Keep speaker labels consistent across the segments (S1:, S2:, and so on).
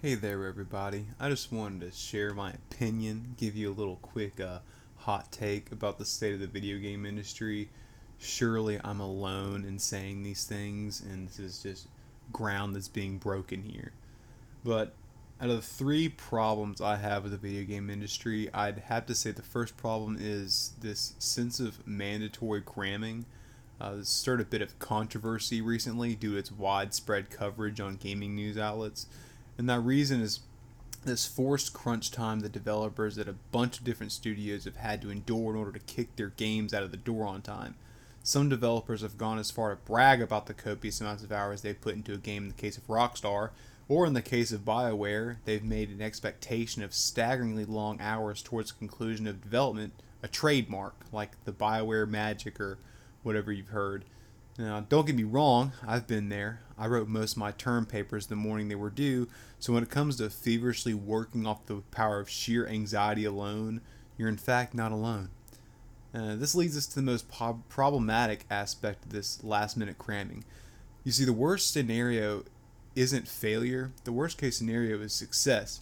S1: Hey there, everybody. I just wanted to share my opinion, give you a little quick hot take about the state of the video game industry. Surely I'm alone in saying these things, and this is just ground that's being broken here. But out of the three problems I have with the video game industry, I'd have to say the first problem is this sense of mandatory cramming. This stirred a bit of controversy recently due to its widespread coverage on gaming news outlets. And that reason is this forced crunch time that developers at a bunch of different studios have had to endure in order to kick their games out of the door on time. Some developers have gone as far to brag about the copious amounts of hours they've put into a game in the case of Rockstar, or in the case of BioWare, they've made an expectation of staggeringly long hours towards the conclusion of development a trademark, like the BioWare magic or whatever you've heard. Now, don't get me wrong, I've been there. I wrote most of my term papers the morning they were due, so when it comes to feverishly working off the power of sheer anxiety alone, you're in fact not alone. This leads us to the most problematic aspect of this last minute cramming. You see, the worst scenario isn't failure, the worst case scenario is success.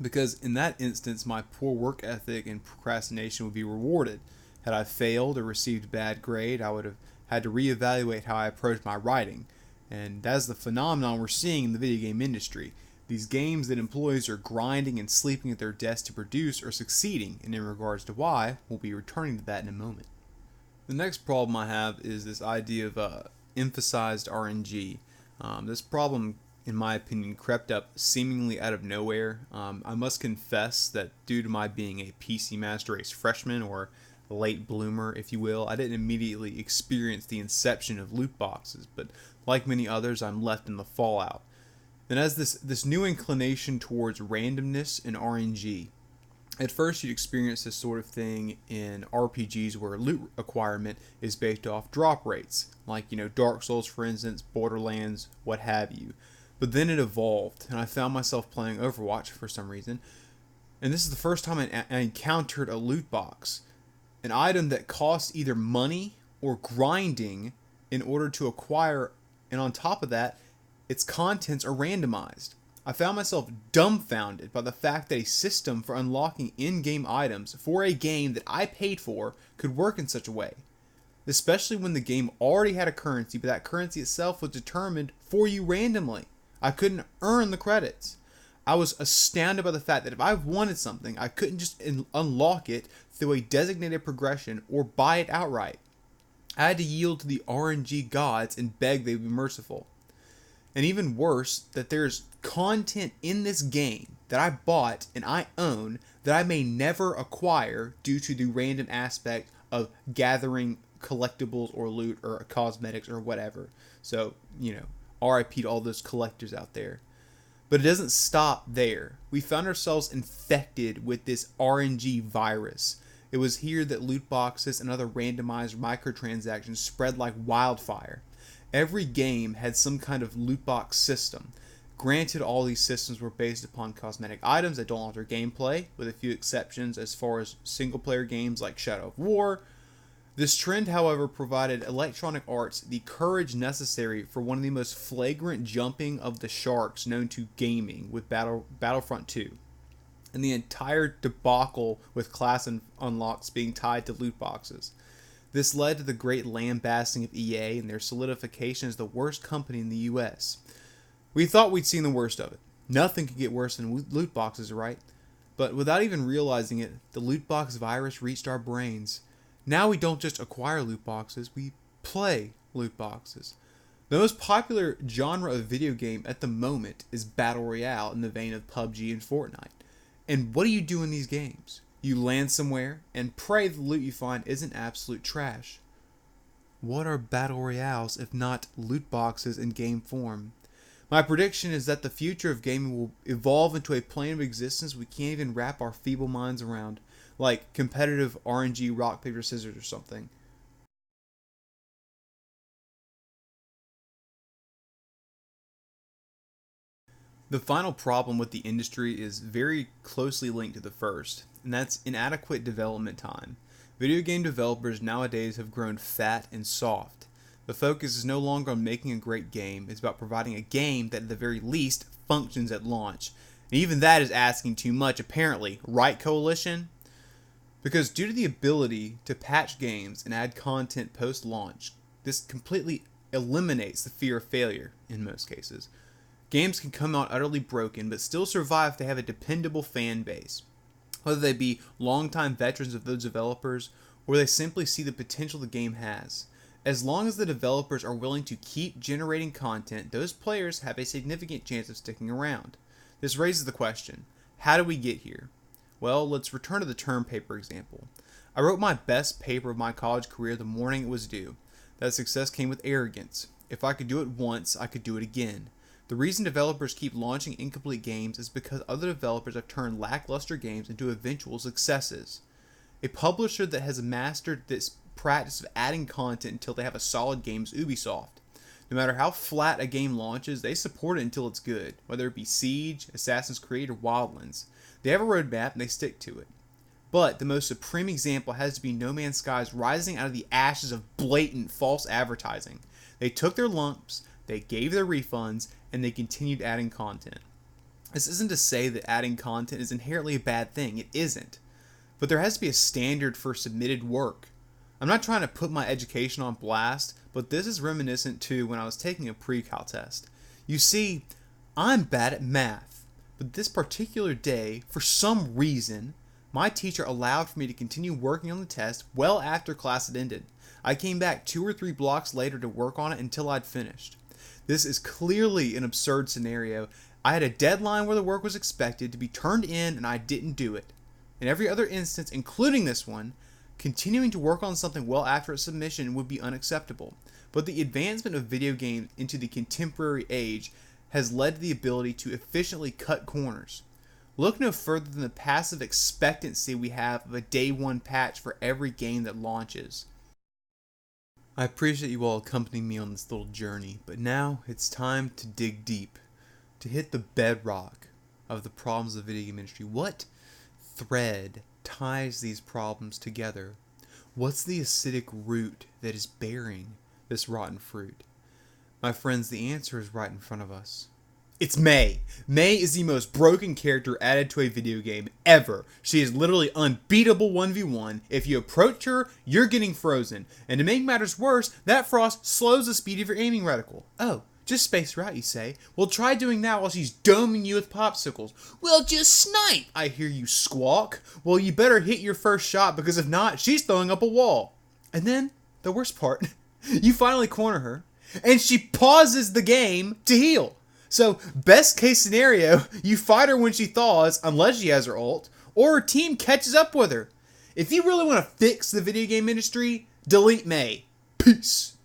S1: Because in that instance, my poor work ethic and procrastination would be rewarded. Had I failed or received a bad grade, I would have had to reevaluate how I approached my writing. And that's the phenomenon we're seeing in the video game industry. These games that employees are grinding and sleeping at their desks to produce are succeeding, and in regards to why, we'll be returning to that in a moment. The next problem I have is this idea of emphasized RNG. This problem, in my opinion, crept up seemingly out of nowhere. I must confess that due to my being a PC Master Race freshman, or late bloomer, if you will, I didn't immediately experience the inception of loot boxes, but like many others, I'm left in the fallout. Then as this new inclination towards randomness and RNG. At first, you'd experience this sort of thing in RPGs where loot acquirement is based off drop rates, like, Dark Souls, for instance, Borderlands, what have you. But then it evolved, and I found myself playing Overwatch for some reason, and this is the first time I encountered a loot box, an item that costs either money or grinding in order to acquire, and on top of that, its contents are randomized. I found myself dumbfounded by the fact that a system for unlocking in-game items for a game that I paid for could work in such a way. Especially when the game already had a currency, but that currency itself was determined for you randomly. I couldn't earn the credits. I was astounded by the fact that if I wanted something, I couldn't just unlock it through a designated progression or buy it outright. I had to yield to the RNG gods and beg they would be merciful. And even worse, that there's content in this game that I bought and I own that I may never acquire due to the random aspect of gathering collectibles or loot or cosmetics or whatever. So, RIP to all those collectors out there. But it doesn't stop there. We found ourselves infected with this RNG virus. It was here that loot boxes and other randomized microtransactions spread like wildfire. Every game had some kind of loot box system. Granted, all these systems were based upon cosmetic items that don't alter gameplay, with a few exceptions as far as single-player games like Shadow of War. This trend, however, provided Electronic Arts the courage necessary for one of the most flagrant jumping of the sharks known to gaming with Battlefront 2, and the entire debacle with class unlocks being tied to loot boxes. This led to the great lambasting of EA and their solidification as the worst company in the US. We thought we'd seen the worst of it. Nothing could get worse than loot boxes, right? But without even realizing it, the loot box virus reached our brains. Now we don't just acquire loot boxes, we play loot boxes. The most popular genre of video game at the moment is Battle Royale, in the vein of PUBG and Fortnite. And what do you do in these games? You land somewhere and pray the loot you find isn't absolute trash. What are battle royales if not loot boxes in game form? My prediction is that the future of gaming will evolve into a plane of existence we can't even wrap our feeble minds around, like competitive RNG rock, paper, scissors or something. The final problem with the industry is very closely linked to the first, and that's inadequate development time. Video game developers nowadays have grown fat and soft. The focus is no longer on making a great game, it's about providing a game that at the very least functions at launch. And even that is asking too much, apparently. Right, Coalition? Because due to the ability to patch games and add content post-launch, this completely eliminates the fear of failure in most cases. Games can come out utterly broken, but still survive if they have a dependable fan base. Whether they be longtime veterans of those developers, or they simply see the potential the game has. As long as the developers are willing to keep generating content, those players have a significant chance of sticking around. This raises the question, how do we get here? Well, let's return to the term paper example. I wrote my best paper of my college career the morning it was due. That success came with arrogance. If I could do it once, I could do it again. The reason developers keep launching incomplete games is because other developers have turned lackluster games into eventual successes. A publisher that has mastered this practice of adding content until they have a solid game is Ubisoft. No matter how flat a game launches, they support it until it's good, whether it be Siege, Assassin's Creed, or Wildlands. They have a roadmap and they stick to it. But the most supreme example has to be No Man's Sky's rising out of the ashes of blatant false advertising. They took their lumps, they gave their refunds, and they continued adding content. This isn't to say that adding content is inherently a bad thing. It isn't. But there has to be a standard for submitted work. I'm not trying to put my education on blast, but this is reminiscent to when I was taking a pre-cal test. You see, I'm bad at math, but this particular day, for some reason, my teacher allowed for me to continue working on the test well after class had ended. I came back 2 or 3 blocks later to work on it until I'd finished. This is clearly an absurd scenario. I had a deadline where the work was expected to be turned in and I didn't do it. In every other instance, including this one, continuing to work on something well after its submission would be unacceptable. But the advancement of video games into the contemporary age has led to the ability to efficiently cut corners. Look no further than the passive expectancy we have of a day one patch for every game that launches. I appreciate you all accompanying me on this little journey, but now it's time to dig deep, to hit the bedrock of the problems of the video game industry. What thread ties these problems together? What's the acidic root that is bearing this rotten fruit? My friends, the answer is right in front of us. It's May. May is the most broken character added to a video game ever. She is literally unbeatable 1v1. If you approach her, you're getting frozen. And to make matters worse, that frost slows the speed of your aiming reticle. Oh, just space her out, you say? Well, try doing that while she's doming you with popsicles. Well, just snipe, I hear you squawk. Well, you better hit your first shot, because if not, she's throwing up a wall. And then, the worst part, you finally corner her, and she pauses the game to heal. So, best case scenario, you fight her when she thaws, unless she has her ult, or her team catches up with her. If you really want to fix the video game industry, delete May. Peace.